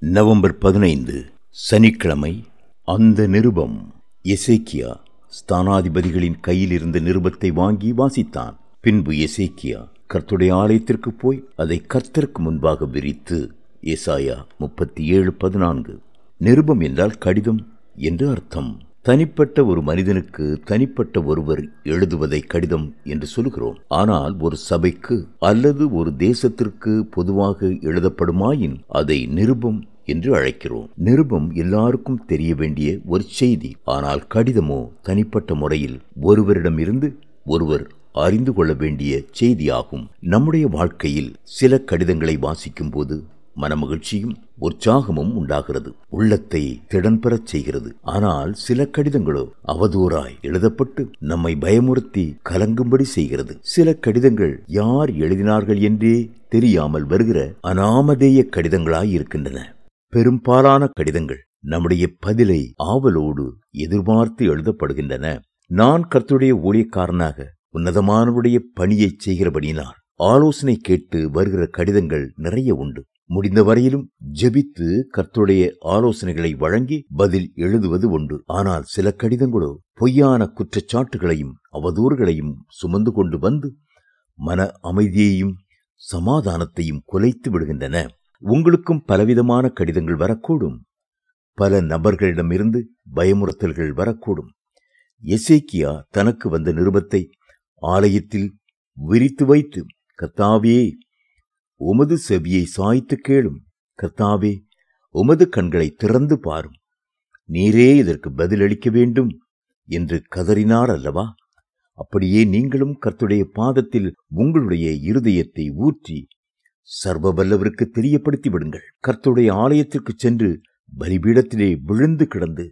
November 15 சனிக்கிழமை. அந்த நிருபம். எசேக்கியா ஸ்தானாதிபதிகளின் கையில் இருந்த நிருபத்தை வாங்கி வாசித்தான். பின்பு எசேக்கியா கர்த்தருடைய ஆலயத்திற்கு போய் அதை கர்த்தருக்கு முன்பாக விரித்து. ஏசாயா 37:14. நிருபம் என்றால் கடிதம் என்று அர்த்தம். தனிப்பட்ட ஒரு மனிதனுக்கு தனிப்பட்ட ஒருவர் எழுதுவதை கடிதம் என்று சொல்கிறோம். ஆனால் ஒரு சபைக்கு அல்லது ஒரு தேசத்திற்கு பொதுவாக எழுதப்படுமாயின் அதை நிருபம் என்று அழைக்கிறோம். நிருபம் எல்லாருக்கும் தெரிய வேண்டிய ஒரு செய்தி. ஆனால் கடிதமோ தனிப்பட்ட முறையில் ஒருவரிடமிருந்து ஒருவர் அறிந்து கொள்ள வேண்டிய செய்தியாகும். நம்முடைய வாழ்க்கையில் சில கடிதங்களை வாசிக்கும் போது மனமகிழ்ச்சியும் உற்சாகமும் உண்டாகிறது, உள்ளத்தை திடன் பெறச் செய்கிறது. ஆனால் சில கடிதங்களோ அவதூறாய் எழுதப்பட்டு நம்மை பயமுறுத்தி கலங்கும்படி செய்கிறது. சில கடிதங்கள் யார் எழுதினார்கள் என்றே தெரியாமல் வருகிற அநாமதேய கடிதங்களாய் இருக்கின்றன. பெரும்பாலான கடிதங்கள் நம்முடைய பதிலை ஆவலோடு எதிர்பார்த்து எழுதப்படுகின்றன. நான் கர்த்தருடைய ஊழியக்காரனாக உன்னதமானவருடைய பணியை செய்கிறபடியினால் ஆலோசனை கேட்டு வருகிற கடிதங்கள் நிறைய உண்டு. முடிந்த வரையிலும் ஜெபித்து கர்த்தருடைய ஆலோசனைகளை வழங்கி பதில் எழுதுவது உண்டு. ஆனால் சில கடிதங்களோ பொய்யான குற்றச்சாட்டுகளையும் அவதூறுகளையும் சுமந்து கொண்டு வந்து மன அமைதியையும் சமாதானத்தையும் குலைத்து விடுகின்றன. உங்களுக்கும் பலவிதமான கடிதங்கள் வரக்கூடும். பல நபர்களிடமிருந்து பயமுறுத்தல்கள் வரக்கூடும். எசேக்கியா தனக்கு வந்த நிருபத்தை ஆலயத்தில் விரித்து வைத்து, கர்த்தாவே உமது செவியை சாய்த்து கேளும், கர்த்தாவே உமது கண்களை திறந்து பாரும், நீரே இதற்கு பதிலளிக்க வேண்டும் என்று கதறினார் அல்லவா? அப்படியே நீங்களும் கர்த்தருடைய பாதத்தில் உங்களுடைய இருதயத்தை ஊற்றி சர்வ வல்லவருக்கு தெரியப்படுத்தி விடுங்கள். கர்த்தருடைய ஆலயத்திற்கு சென்று பலிபீடத்திலே விழுந்து கிடந்து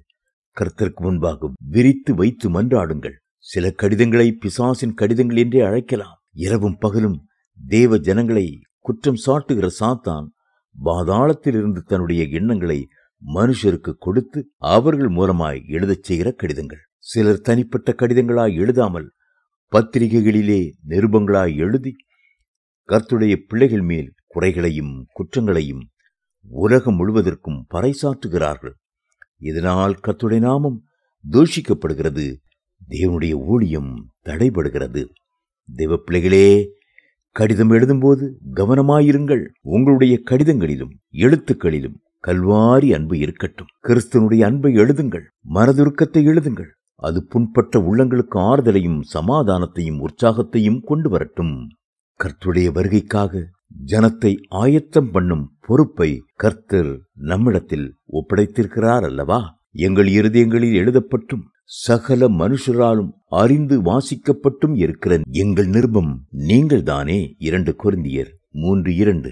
கர்த்தருக்கு முன்பாக விரித்து வைத்து மன்றாடுங்கள். சில கடிதங்களை பிசாசின் கடிதங்கள் என்றே அழைக்கலாம். இரவும் பகலும் தேவ ஜனங்களை குற்றம் சாட்டுகிற சாத்தான் பாதாளத்திலிருந்து தன்னுடைய எண்ணங்களை மனுஷருக்கு கொடுத்து அவர்கள் மூலமாய் எழுதச் செய்கிற கடிதங்கள். சிலர் தனிப்பட்ட கடிதங்களாய் எழுதாமல் பத்திரிகைகளிலே நிருபங்களாய் எழுதி கர்த்தருடைய பிள்ளைகள் மேல் குறைகளையும் குற்றங்களையும் உலகம் முழுவதற்கும் பறைசாற்றுகிறார்கள். இதனால் கர்த்தருடைய நாமம் தூஷிக்கப்படுகிறது, தேவனுடைய ஊழியம் தடைபடுகிறது. தேவ பிள்ளைகளே, கடிதம் எழுதும்போது கவனமாயிருங்கள். உங்களுடைய கடிதங்களிலும் எழுத்துக்களிலும் கல்வாரி அன்பு இருக்கட்டும். கிறிஸ்தனுடைய அன்பை எழுதுங்கள். மனதுருக்கத்தை எழுதுங்கள். அது புண்பட்ட உள்ளங்களுக்கு ஆறுதலையும் சமாதானத்தையும் உற்சாகத்தையும் கொண்டு வரட்டும். கர்த்தருடைய வருகைக்காக ஜனத்தை ஆயத்தம் பண்ணும் பொறுப்பை கர்த்தர் நம்மிடத்தில் ஒப்படைத்திருக்கிறார் அல்லவா? எங்கள் இருதயங்களில் எழுதப்பட்டும் சகல மனுஷராலும் அறிந்து வாசிக்கப்பட்டும் இருக்கிற எங்கள் நிருபம் நீங்கள் தானே. 2 கொரிந்தியர் 3:2.